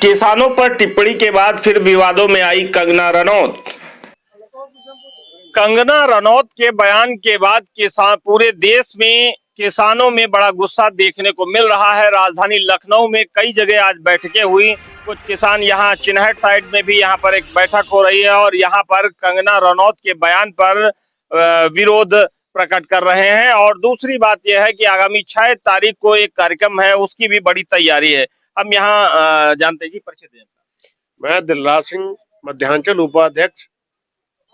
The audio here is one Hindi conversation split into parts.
किसानों पर टिप्पणी के बाद फिर विवादों में आई कंगना रनौत। कंगना रनौत के बयान के बाद किसान पूरे देश में किसानों में बड़ा गुस्सा देखने को मिल रहा है। राजधानी लखनऊ में कई जगह आज बैठकें हुई। कुछ किसान यहाँ चिन्हट साइड में भी यहाँ पर एक बैठक हो रही है और यहाँ पर कंगना रनौत के बयान पर विरोध प्रकट कर रहे हैं। और दूसरी बात यह है कि आगामी 6 तारीख को एक कार्यक्रम है, उसकी भी बड़ी तैयारी है। हम यहाँ जानते हैं जी, परिचय दें। मैं दिलराज सिंह, मध्यांचल उपाध्यक्ष,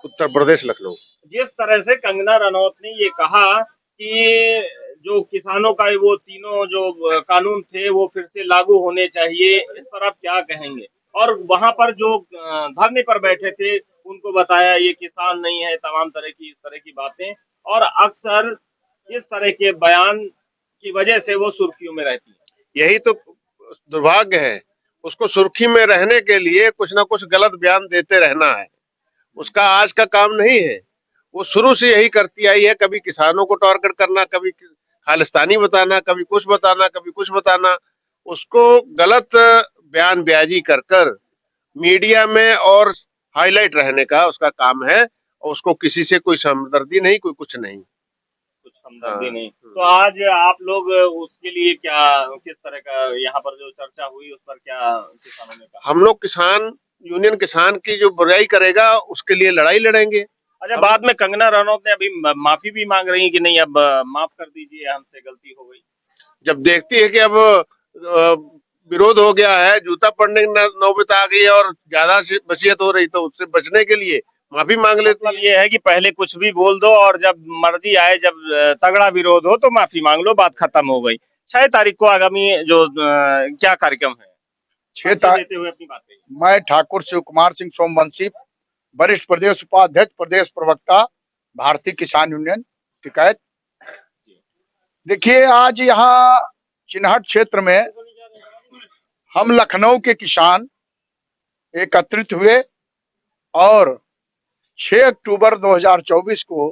उत्तर प्रदेश, लखनऊ। जिस तरह से कंगना रनौत ने ये कहा कि जो किसानों का वो तीनों जो कानून थे वो फिर से लागू होने चाहिए, इस पर आप क्या कहेंगे? और वहां पर जो धरने पर बैठे थे उनको बताया ये किसान नहीं है, तमाम तरह की इस तरह की बातें, और अक्सर इस तरह के बयान की वजह से वो सुर्खियों में रहती है। यही तो दुर्भाग्य है, उसको सुर्खी में रहने के लिए कुछ ना कुछ गलत बयान देते रहना है। उसका आज का काम नहीं है, वो शुरू से यही करती आई है। कभी किसानों को टारगेट करना, कभी खालिस्तानी बताना, कभी कुछ बताना, कभी कुछ बताना। उसको गलत बयान ब्याजी कर कर मीडिया में और हाईलाइट रहने का उसका काम है। और उसको किसी से कोई हमदर्दी नहीं, कोई कुछ नहीं, कुछ हमदर्दी नहीं। तो आज आप लोग उसके लिए क्या, किस तरह का यहाँ पर जो चर्चा हुई उस पर क्या किसानों ने कहा? हम लोग किसान यूनियन किसान की जो बुराई करेगा उसके लिए लड़ाई लड़ेंगे। अच्छा, बाद में कंगना रनौत ने अभी माफी भी मांग रही है कि नहीं, अब माफ कर दीजिए, हमसे गलती हो गई। जब देखती है कि अब विरोध हो गया है, जूता पड़ने की नौबत आ गई है और ज्यादा वसीयत हो रही, तो उससे बचने के लिए माफी मांग लेती मतलब ये है कि पहले कुछ भी बोल दो और जब मर्जी आए, जब तगड़ा विरोध हो तो माफी मांग लो, बात खत्म हो गई। 6 तारीख को आगामी जो क्या कार्यक्रम है, 6 तारीख देते हुए अपनी बात कही। मैं ठाकुर शिव कुमार सिंह सोमवंशी, वरिष्ठ प्रदेश उपाध्यक्ष, प्रदेश प्रवक्ता, भारतीय किसान यूनियन टिकैत। देखिए, आज यहाँ चिन्हट क्षेत्र में हम लखनऊ के किसान एकत्रित हुए और 6 अक्टूबर 2024 को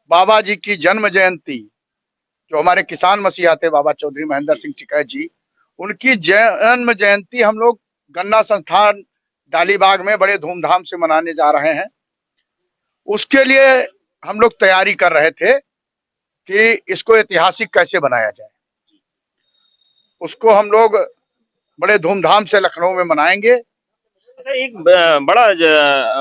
बाबा जी की जन्म जयंती, जो हमारे किसान मसीहा थे बाबा चौधरी महेंद्र सिंह टिकैत जी, उनकी जन्म जयंती हम लोग गन्ना संस्थान डालीबाग में बड़े धूमधाम से मनाने जा रहे हैं। उसके लिए हम लोग तैयारी कर रहे थे कि इसको ऐतिहासिक कैसे बनाया जाए। उसको हम लोग बड़े धूमधाम से लखनऊ में मनाएंगे। एक बड़ा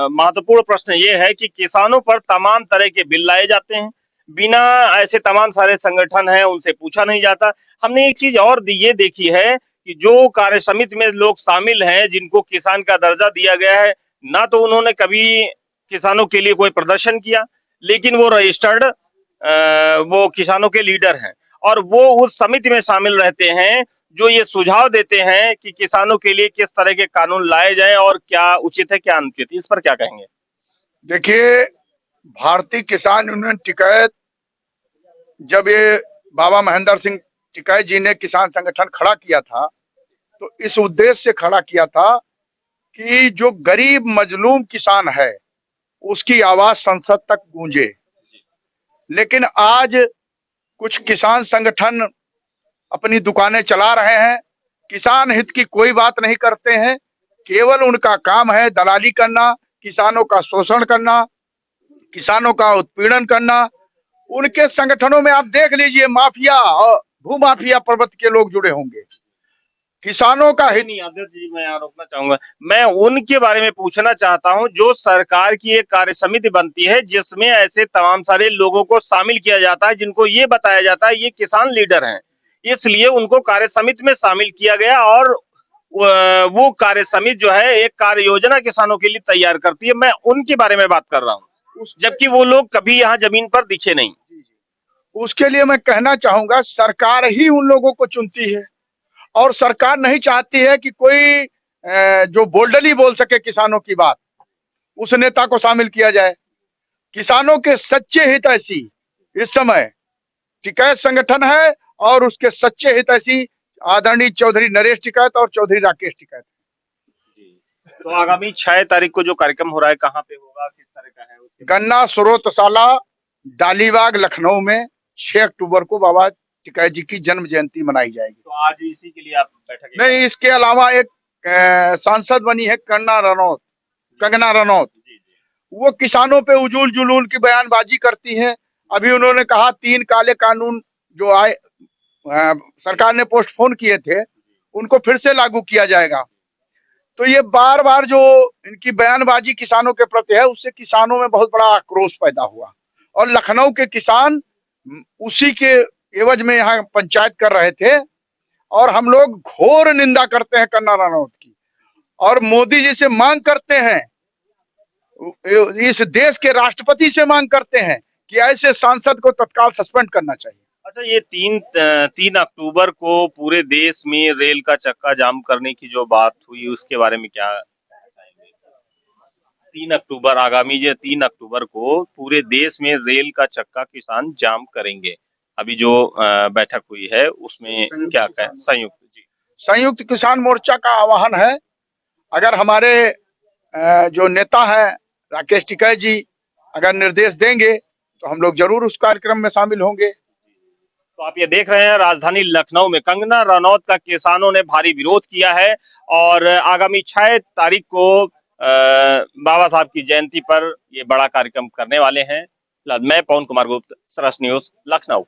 महत्वपूर्ण प्रश्न ये है कि किसानों पर तमाम तरह के बिल लाए जाते हैं, बिना ऐसे तमाम सारे संगठन हैं उनसे पूछा नहीं जाता। हमने एक चीज और ये देखी है कि जो कार्य समिति में लोग शामिल हैं, जिनको किसान का दर्जा दिया गया है, ना तो उन्होंने कभी किसानों के लिए कोई प्रदर्शन किया, लेकिन वो रजिस्टर्ड वो किसानों के लीडर हैं और वो उस समिति में शामिल रहते हैं जो ये सुझाव देते हैं कि किसानों के लिए किस तरह के कानून लाए जाएं और क्या उचित है क्या अनुचित। इस पर क्या कहेंगे? देखिए, भारतीय किसान यूनियन टिकैत, जब ये बाबा महेंद्र सिंह टिकैत जी ने किसान संगठन खड़ा किया था तो इस उद्देश्य से खड़ा किया था कि जो गरीब मजलूम किसान है उसकी आवाज संसद तक गूंजे। लेकिन आज कुछ किसान संगठन अपनी दुकानें चला रहे हैं, किसान हित की कोई बात नहीं करते हैं। केवल उनका काम है दलाली करना, किसानों का शोषण करना, किसानों का उत्पीड़न करना। उनके संगठनों में आप देख लीजिए, माफिया और भूमाफिया प्रवृत्ति के लोग जुड़े होंगे। किसानों का हित नहीं, अध्यक्ष जी मैं यहाँ रोकना चाहूंगा। मैं उनके बारे में पूछना चाहता हूँ जो सरकार की एक कार्य समिति बनती है जिसमें ऐसे तमाम सारे लोगों को शामिल किया जाता है, जिनको ये बताया जाता है ये किसान लीडर हैं, इसलिए उनको कार्य समिति में शामिल किया गया और वो कार्य समिति जो है एक कार्य योजना किसानों के लिए तैयार करती है। मैं उनके बारे में बात कर रहा हूँ, जबकि वो लोग कभी यहाँ जमीन पर दिखे नहीं। उसके लिए मैं कहना चाहूंगा, सरकार ही उन लोगों को चुनती है और सरकार नहीं चाहती है कि कोई जो बोल्डली बोल सके किसानों की बात, उस नेता को शामिल किया जाए। किसानों के सच्चे हितैषी इस समय टिकैत संगठन है और उसके सच्चे हितैषी आदरणीय चौधरी नरेश टिकैत और चौधरी राकेश टिकैत। तो आगामी 6 तारीख को जो कार्यक्रम हो रहा है कहाँ पे होगा, किस तरह का है? गन्ना स्रोतशाला डालीबाग लखनऊ में 6 अक्टूबर को बाबा टिकैत जी की जन्म जयंती मनाई जाएगी। तो आज इसी के लिए आप बैठक? नहीं, इसके अलावा एक सांसद बनी है कंगना रनौत। वो किसानों पे उजूल जुलूल की बयानबाजी करती हैं। अभी उन्होंने कहा 3 काले कानून जो आए सरकार ने पोस्टपोन किए थे उनको फिर से लागू किया जाएगा। तो ये बार बार जो इनकी बयानबाजी किसानों के प्रति है उससे किसानों में बहुत बड़ा आक्रोश पैदा हुआ और लखनऊ के किसान उसी के एवज में यहाँ पंचायत कर रहे थे। और हम लोग घोर निंदा करते हैं कंगना रनौत की और मोदी जी से मांग करते हैं, इस देश के राष्ट्रपति से मांग करते हैं कि ऐसे सांसद को तत्काल सस्पेंड करना चाहिए। अच्छा, ये 3 अक्टूबर को पूरे देश में रेल का चक्का जाम करने की जो बात हुई उसके बारे में क्या बताएंगे? 3 अक्टूबर आगामी जो 3 अक्टूबर को पूरे देश में रेल का चक्का किसान जाम करेंगे। अभी जो बैठक हुई है उसमें क्या कहें? संयुक्त किसान मोर्चा का आह्वान है। अगर हमारे जो नेता है राकेश टिकैत जी अगर निर्देश देंगे तो हम लोग जरूर उस कार्यक्रम में शामिल होंगे। तो आप ये देख रहे हैं राजधानी लखनऊ में कंगना रनौत का किसानों ने भारी विरोध किया है और आगामी 6 तारीख को बाबा साहब की जयंती पर ये बड़ा कार्यक्रम करने वाले हैं। मैं पवन कुमार गुप्त, सरस न्यूज, लखनऊ।